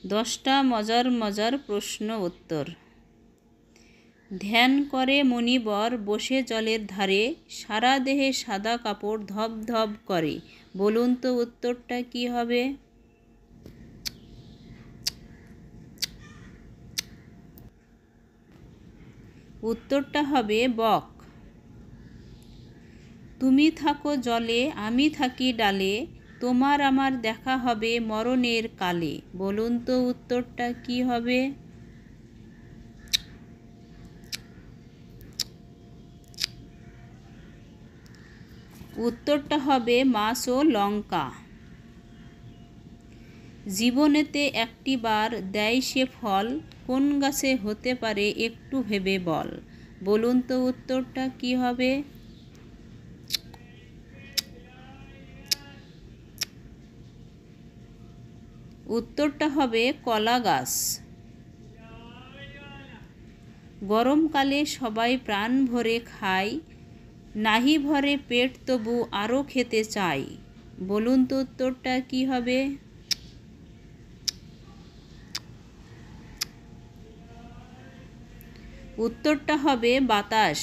10টা মজার মজার প্রশ্ন উত্তর। ধ্যান করে মনিবর বসে জলের ধারে, সারা দেহে সাদা কাপড় ধপ ধপ করে। বলুন তো উত্তরটা কি হবে? উত্তরটা হবে বক। তুমি থাকো জলে, আমি থাকি ডালে, তোমার আমার দেখা হবে মরণের কালে। বলুন তো উত্তরটা কি হবে? উত্তরটা হবে মাছ ও লঙ্কা। জীবনেতে একটি বার দেয় সে ফল, কোন গাছে হতে পারে একটু ভেবে বল। বলুন তো উত্তরটা কি হবে? উত্তরটা হবে কলা গাছ। গরমকালে সবাই প্রাণ ভরে খায়, নাহি ভরে পেট তবু আরও খেতে চাই। বলুন তো উত্তরটা কি হবে? উত্তরটা হবে বাতাস।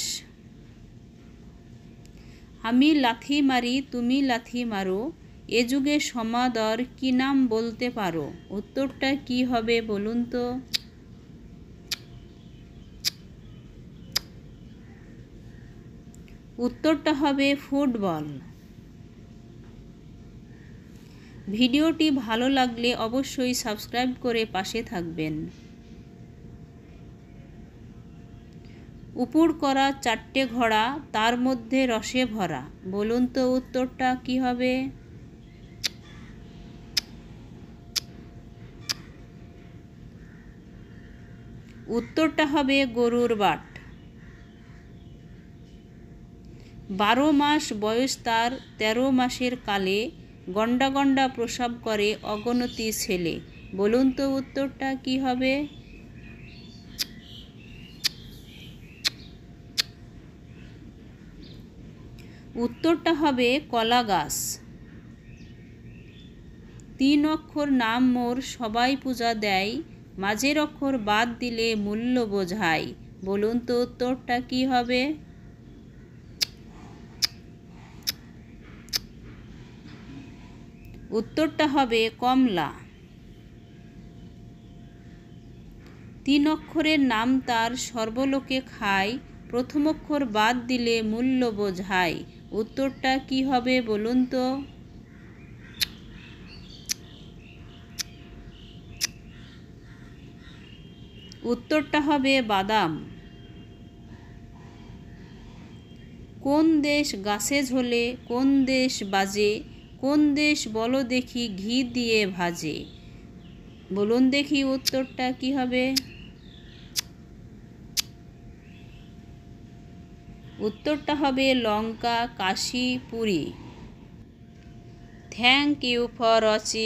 আমি লাথি মারি তুমি লাথি মারো, এ যুগে সমাদর কি নাম বলতে পারো। উত্তরটা কি হবে বলুন তো? উত্তরটা হবে ফুটবল। ভিডিওটি ভালো লাগলে অবশ্যই সাবস্ক্রাইব করে পাশে থাকবেন। উপুড় করা 4টে ঘোড়া, তার মধ্যে রসে ভরা। বলুন তো উত্তরটা কি হবে? উত্তরটা হবে গরুর বাট। 12 মাস বয়স তার, 13 মাসের কালে, গন্ডা গন্ডা প্রসব করে অগণতি ছেলে। বলুন তো উত্তরটা কি হবে? উত্তরটা হবে কলা গাছ। 3 অক্ষর নাম মোর সবাই পূজা দেয়, মাঝের অক্ষর বাদ দিলে মূল্য বোঝায়। বলুন তো উত্তরটা কি হবে? উত্তরটা হবে কমলা। 3 অক্ষরের নাম তার সর্বলোকে খায়, প্রথম অক্ষর বাদ দিলে মূল্য বোঝায়। উত্তরটা কি হবে বলুন তো? উত্তরটা হবে বাদাম। কোন দেশ গাছে ঝোলে, কোন দেশ বাজে, কোন দেশ বলো দেখি ঘি দিয়ে ভাজে। বলুন দেখি উত্তরটা কি হবে? উত্তরটা হবে Lanka, Kashi, Puri. Thank you for watching.